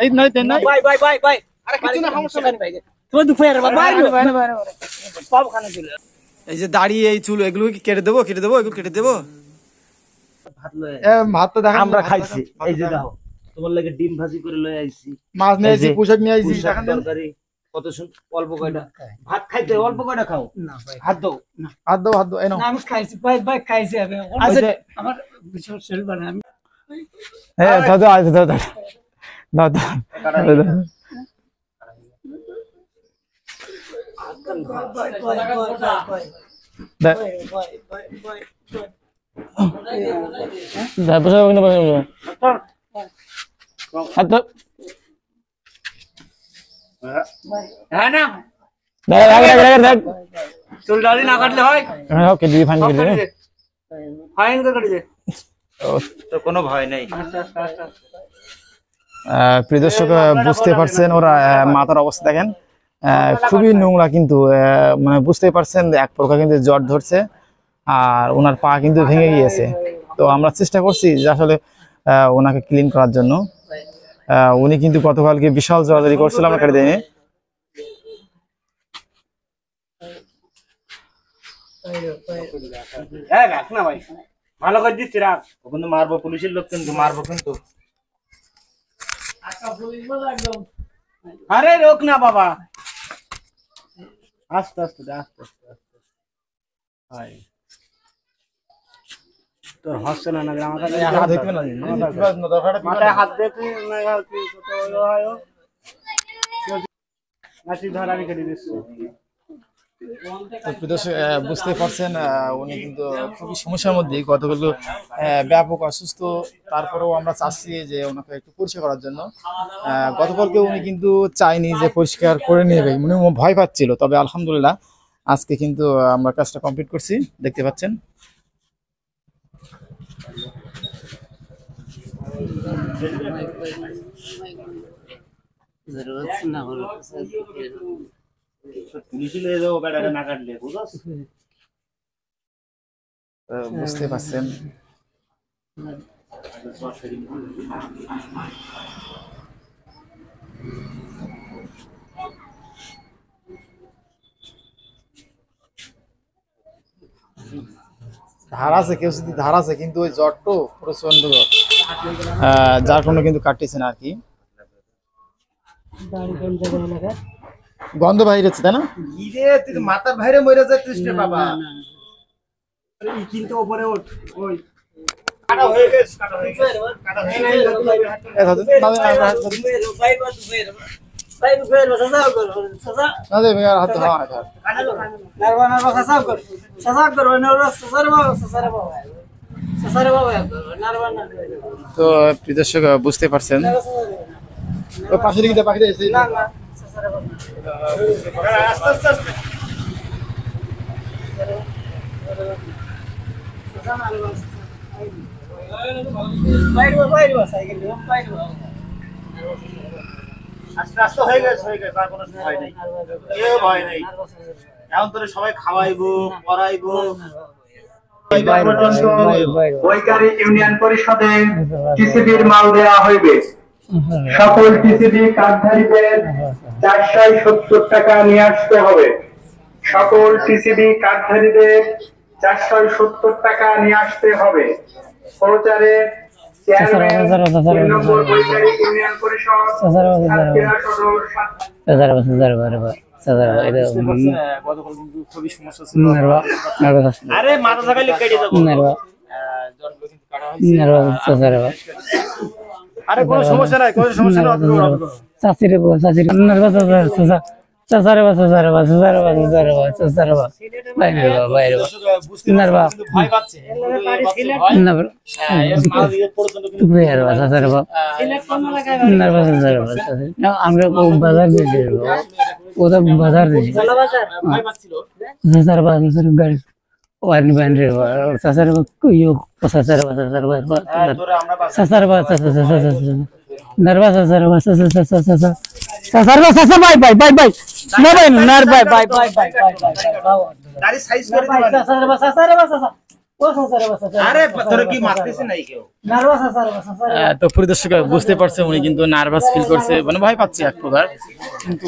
এই নয় তেন নয় ভাই আরে কিছু না সমস্যা নাই ভাই তোমার দুপুরে বাইরে সব খানা ছিল এই যে দাড়ি এই চুল এগুলো কি কেটে দেবো এগুলো কেটে দেবো ভাত তো দেখা আমরা খাইছি এই যে দেখো তোমার লাগে ডিম ভাজি করে লই আইছি মাছ নিয়ে আইছি পোশাক নিয়ে আইছি তরকারি কত অল্প কয়টা ভাত খাইতে অল্প কয়টা খাও না ভাই হাত দাও এই নাও আমি খাইছি ভাই খাইছি আমি আমার বিশাল সেল বানাই আমি দাদা চুল দাড়ি না কাটলে হয় ফাইন করে দে তো কোনো ভয় নাই প্রিয় দর্শক বুঝতে পারছেন ওরা মাথার অবস্থা দেখেন খুবই নোংরা কিন্তু মানে বুঝতে পারছেন এক প্রকার কিন্তু জ্বর ধরছে আর ওনার পা কিন্তু ভেঙে গিয়েছে তো আমরা চেষ্টা করছি যে আসলে ওনাকে ক্লিন করার জন্য উনি কিন্তু গতকালকে বিশাল জড়াজড়ি করছিল আমরা কেটে দিইনি রাখ না ভাই ভালো করে দিচ্ছি রাখ ওখানে মারবো পুলিশের লোক কিন্তু মারবো কিন্তু আরে রোক না বাবা আস্তে আস্তে তোর হচ্ছে না আমার কাছে হাত দেখবে না মাথায় হাত দেখবি না কি কত হয় নাচি ধর আমি কেটে দিচ্ছি বুঝতে পারছেন উনি কিন্তু খুবই সমস্যার মধ্যে কতগুলো ব্যাপক অসুস্থ তারপরেও আমরা চাচ্ছি যে ওনাকে একটু পরিষ্কার করার জন্য গতকালকে উনি কিন্তু চাইনি যে পরিষ্কার করে নেবে উনি ভয় পাচ্ছিল তবে আলহামদুলিল্লাহ আজকে কিন্তু আমরা কাজটা কমপ্লিট করছি দেখতে পাচ্ছেন বুঝতে পারছেন ধার আছে কেউ যদি ধার আছে কিন্তু ওই জ্বরটো প্রচন্ড জ্বর যার কোনো কিন্তু কাটতেছে না আর কি গন্ধ বাইরে হচ্ছে তাই না মাথার বাইরে মরে যাচ্ছিস রে বাবা কিন্তু উপরে ওঠ ওই কাটা হয়ে গেছে তো প্রিয় দর্শক বুঝতে পারছেন পাশে দিকে পাখি আস্তে আস্তে হয়ে গেছে আর কোনো ভয় নেই কেউ ভয় নেই এখন তোরে সবাই খাওয়াইবো পড়াইবো বৈকারী ইউনিয়ন পরিষদে টিসিবির মাল দেওয়া হইবে সকল টিসিবি কার্ডধারীদের 470 টাকা নিয়ে আসতে হবে সকল টিসিবি কার্ডধারীদের 470 টাকা নিয়ে আসতে হবে প্রচারে নম্বর বৈকারী ইউনিয়ন পরিষদ খুবই সমস্যা ছিল আরে মাথা লাগাইলে কেটে যাবো আরে কোনো সমস্যা নাই চাচিরে আমরা বাজার দিয়ে ওটা বাজার গাড়ি ওয়ারিং ব্যান্ড সাসার ইউ সাসার নার্ভাস সাসার বাই না ভাই নার বাই গাড়ি সাইজ করে দিবা সাসার আরে তোর কি মারতেছে নাই কেউ? তো প্রিয় দর্শক বুঝতে পারছে উনি কিন্তু নার্ভাস ফিল করছে, মানে ভয় পাচ্ছে এক প্রকার। কিন্তু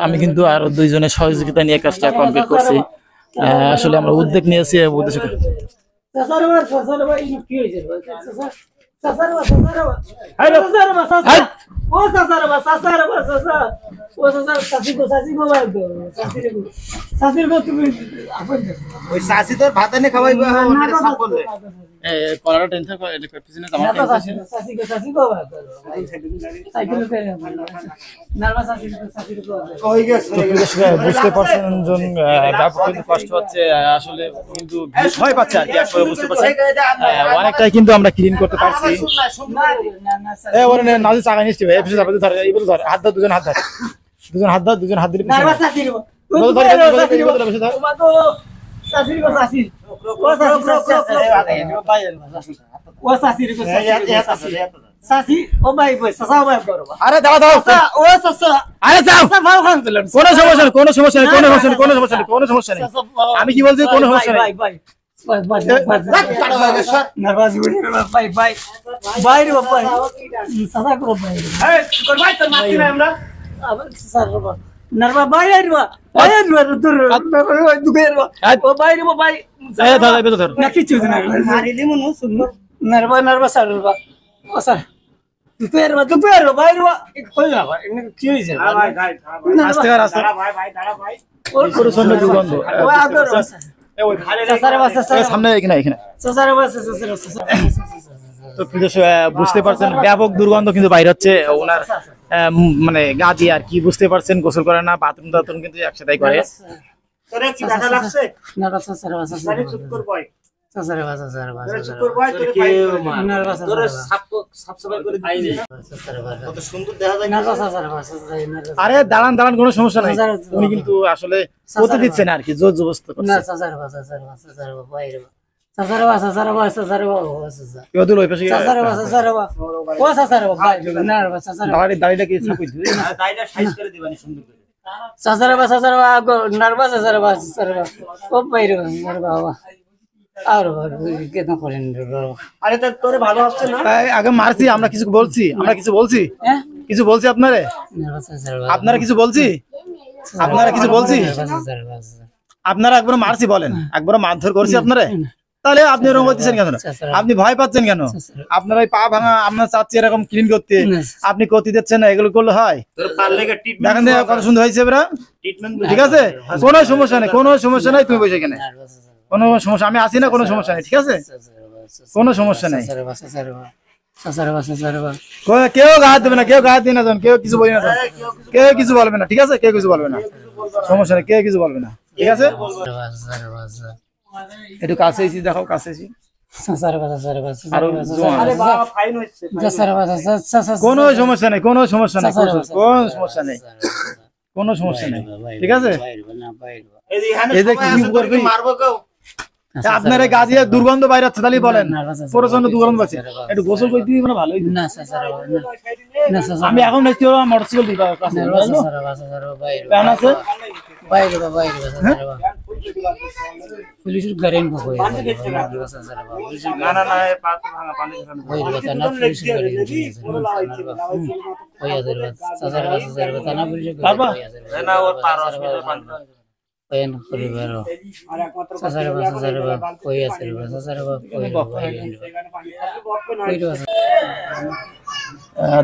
আমি কিন্তু আরো দুইজনের সহযোগিতা নিয়ে কাজটা কমপ্লিট করছি। আসলে আমরা উদ্যোগ নিয়েছি উদ্দেশ্য ওই শাসি তোর ভাত এনে খাওয়াইবে সাপ বললে কলাটা টেনশন করে পিছনে আমার হয়ে গেছে বুঝতে পারছেন জন ব্যাপক কিন্তু কষ্ট হচ্ছে আসলে, কিন্তু ভয় পাচ্ছে আর কি এক করে বুঝতে পারছেন। অনেকটাই কিন্তু আমরা ক্লিন করতে পারছি। ওরে নাজি চাকা নিচ্ছি ভাই, এপিসোড আপনি ধরে এই বলে ধরে হাত দাও, দুজন হাত ধর, দুজন হাত দাও, দুজন হাত দিলে আরে দাও দাও, আরে যাও, কোনো সমস্যা নেই, কোনো সমস্যা নেই, কোনো সমস্যা নেই, কোনো সমস্যা নেই, কোনো সমস্যা নেই। আমি কি বলছি কোনো সমস্যা নেই। সামনে এখানে এখানে তো বুঝতে পারছেন ব্যাপক দুর্গন্ধ কিন্তু বাইরে হচ্ছে ওনার মানে গা দিয়ে আর কি, বুঝতে পারছেন গোসল করে না, বাথরুম টাথরুম কিন্তু একসাথেই করে। তোরে কি ব্যথা লাগছে? আরে চুপ কর বয়, চুপ কর বয়, তোরে কেউ তোরে সাপ সাফাই করে দিই না, কত সুন্দর দেখা যায় না। আরে দাঁড়ান দাঁড়ান, কোনো সমস্যা নাই, উনি কিন্তু আসলে করতে দিচ্ছেন আর কি, জোর জবরদস্ত করছে। দাড়িটা কি দাইটা সাইজ করে দিবানি সুন্দর করে। আরে তোরে ভালো হচ্ছে না? আগে মারছি, আমরা কিছু বলছি, আমরা কিছু বলছি, কিছু বলছি আপনারে, আপনারা কিছু বলছি, আপনারা কিছু বলছি, আপনারা একবার মারছি বলেন, একবার মারধর করছি আপনারে, তাহলে আপনি এরকম করতেছেন কেন? আপনি ভয় পাচ্ছেন কেন? আপনার ওই পা ভাঙা আপনার চাচ্ছি এরকম ক্লিন করতে, আপনি করতে দিচ্ছেন না, এগুলো করলে হয়? দেখেন কত সুন্দর হয়েছে এবার, ঠিক আছে, কোনো সমস্যা নেই, কোনো সমস্যা নাই, তুমি বসে এখানে, কোনো সমস্যা, আমি আসি না, কোনো সমস্যা নেই, ঠিক আছে, কোনো সমস্যা নেই। কেউ গায়ে দেবে না, কেউ গায়ে দিয়ে না, কেউ কিছু বলবে না, কেউ কিছু বলবে না, ঠিক আছে, কেউ কিছু বলবে না, সমস্যা নেই, কেউ কিছু বলবে না, ঠিক আছে। একটু কাছে এসি, দেখো কাছে এসি, কোনো সমস্যা নেই, কোনো সমস্যা নেই, কোনো সমস্যা নেই, কোনো সমস্যা নেই, ঠিক আছে। আপনার গা দিয়ে দুর্গন্ধ বাইরে যাচ্ছে, তাহলে বলেন প্রচন্ড দুর্গন্ধ পাচ্ছে, একটু গোসল করে দিবি, মানে ভালোই। আমি এখন মোটরসাইকেল দিই আছে পুলিশের গাড়ি না না না পাত ভাঙা পানি না ওর পার হসপিটাল পানি পয়ন করিবারো আর একমাত্র সাসারবা কই আছে সাসারবা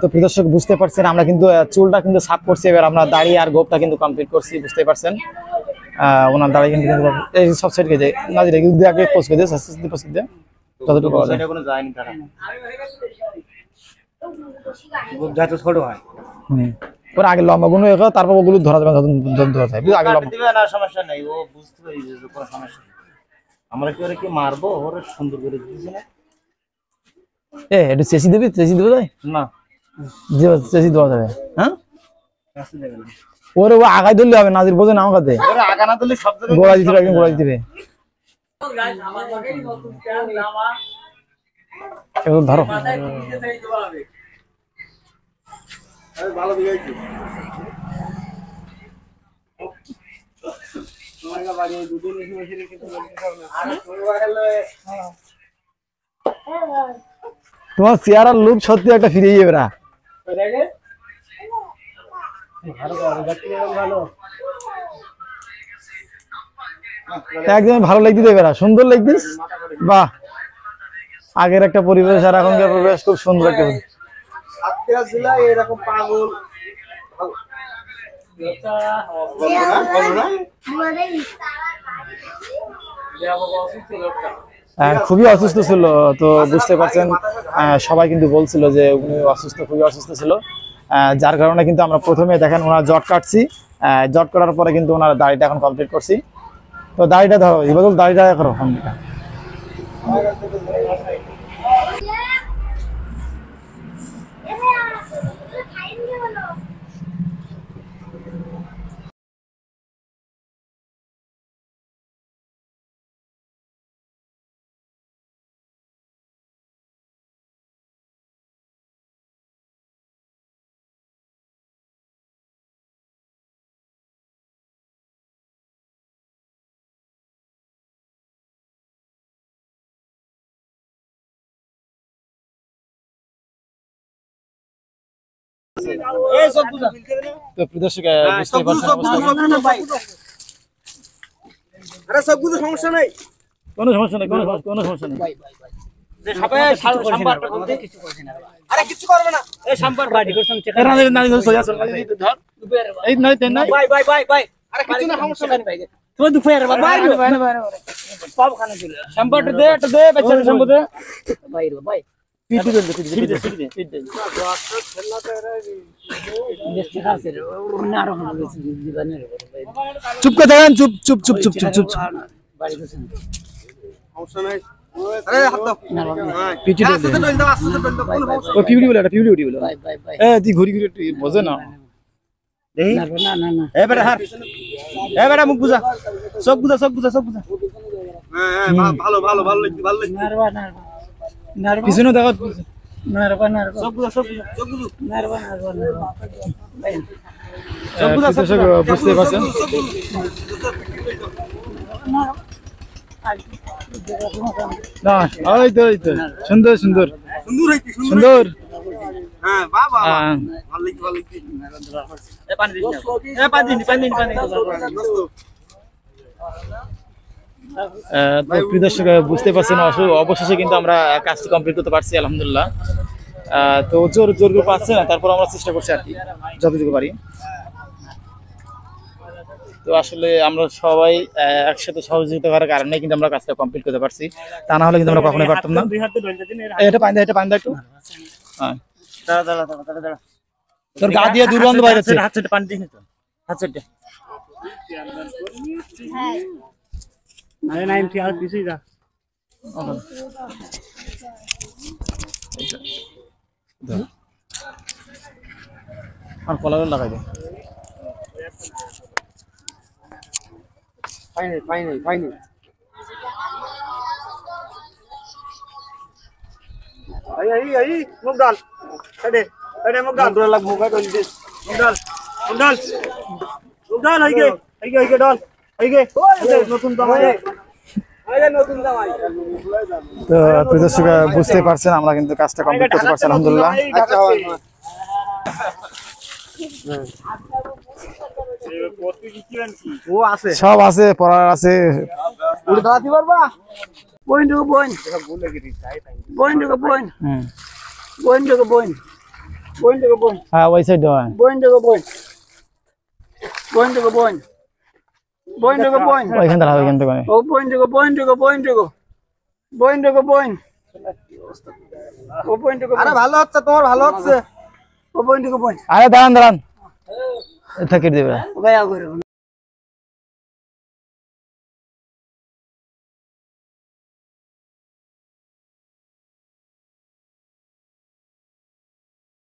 তো প্রিয় দর্শক বুঝতে পারছেন আমরা কিন্তু চুলটা কিন্তু সাফ করছি, এবার আমরা দাড়ি আর গোপটা কিন্তু কমপ্লিট করছি, বুঝতে পারছেন। ওনার দাড়ি কিন্তু এই সব সাইড গেছে না, যেটা কিন্তু আগে পোস্ট করে দিয়ে সাসতে পোস্ট দিয়ে যতটুকু পাওয়া যায়, এটা কোনো যায়নি তারা যত ছোট হয় পরে আগে লম্বা গুলো এগো, তারপর ওগুলো ধরা যাবে, ধরা যায় আগে লম্বা দিবে না, সমস্যা নাই, ও বুঝতে পারি যে কোনো সমস্যা নেই, আমরা কি ওরে কি মারবো, ওরে সুন্দর করে দিয়েছি না। একটু চেঁচি দেবে, চেঁচি দেবে যায় না, চেঁচি দেওয়া যাবে, হ্যাঁ কাছে দেবে না, ওরে ও আগায় ধরলে হবে, নাজির বোঝে না আমাকে ওরে আগা না দিলে সব জায়গায় গোড়া দিতে পারবেন, গোড়া দিতে এবার ধরো ভালো দিয়েছি। তোমার চেহারার লুক সত্যি একটা ফিরে যাবে না একদম ভালো লাগতে দেবে না সুন্দর লাগতিস বাহ আগের একটা পরিবেশ আর এখনকার পরিবেশ খুব সুন্দর একটা সাতক্ষীরা জেলায় এরকম পাগল খুবই অসুস্থ ছিল তো বুঝতে পারছেন সবাই কিন্তু বলছিল যে উনি অসুস্থ খুবই অসুস্থ ছিল যার কারণে কিন্তু আমরা প্রথমে দেখেন ওনার জট কাটছি জট কাটার পরে কিন্তু ওনার দাড়িটা এখন কমপ্লিট করছি তো দাড়িটা ধরো ইবাদুল দাড়িটা করো কমপ্লিট তো প্রিয় দর্শক বুঝতে পারছেন আরে সব কিছু সমস্যা নাই কোনো সমস্যা নেই কোনো সমস্যা নেই আরে কিছু করবে না এই সম্পর্ক বাড়ি করছেন এই নয় তেন নয় ভাই আরে কিছু না সমস্যা নাই তো দুপুরে ভাই সব খানা ছিল সম্পর্ক দে একটা দে বেচারা সম্পর্ক দে ভাই পিটি দেন পিটি দেন চুপ করে থাকেন চুপ চুপ চুপ চুপ চুপ চুপ সমস্যা নাই আরে হাত দাও পিটি দেন আস্তে দাও আস্তে দাও কোন সমস্যা ও পিউডি বলে এটা পিউডি বলে ভাই এ তুই ঘুরি ঘুরি একটু বোঝে না দেই না এ বেটা হার এ বেটা মুখ বুঝা সব বুঝা হ্যাঁ ভালো লাগছে নারবা পিছনে দেখো নারবা সব বুঝা নারবা ভাই বুঝতে পারছেন না এই তো সুন্দর সুন্দর হইছে সুন্দর হ্যাঁ বাবা ভালো লাগছে এ পানি দিন এ পানি তো প্রিয় দর্শক বুঝতে পারছেন অবশেষে কিন্তু আমরা কাজটি কমপ্লিট করতে পারছি আলহামদুলিল্লাহ তো জোর করে পাচ্ছে না তারপর আমরা চেষ্টা করছি আর কি যতটুকু পারি তো আসলে আমরা সবাই একসাথে সহযোগিতা করার কারণে কিন্তু আমরা কাজটা কমপ্লিট করতে পারছি তা না হলে কিন্তু আমরা কখনোই পারতাম না এটা পানি দাও একটু হ্যাঁ দাঁড়া তোর গা দিয়ে দুর্গন্ধ বাইরে যাচ্ছে হাত পানি দিস না তো হাত ছেড়ে আরে নাইম তুই আর পিছুই যা আর কলার লাগাই দে ফাইনাল আই মুখ ডাল এডে মুখ ডাল ডর লাগ মুখ ডাল দিস মুখ ডাল আইগে ডাল আইগে নতুন জামাই তো প্রিয় দর্শক বুঝতে পারছেন আমরা কিন্তু কাজটা কমপ্লিট করতে পারছি আলহামদুলিল্লাহ ও আছে সব আছে পড়ার আছে উড়ে দাঁড়াতে পারবা পয়েন্ট হ্যাঁ ওই সাইড ওইখান থেকে ওইখান থেকে আরে ভালো হচ্ছে তোমার ভালো হচ্ছে আরে দাঁড়ান থেকে দেবে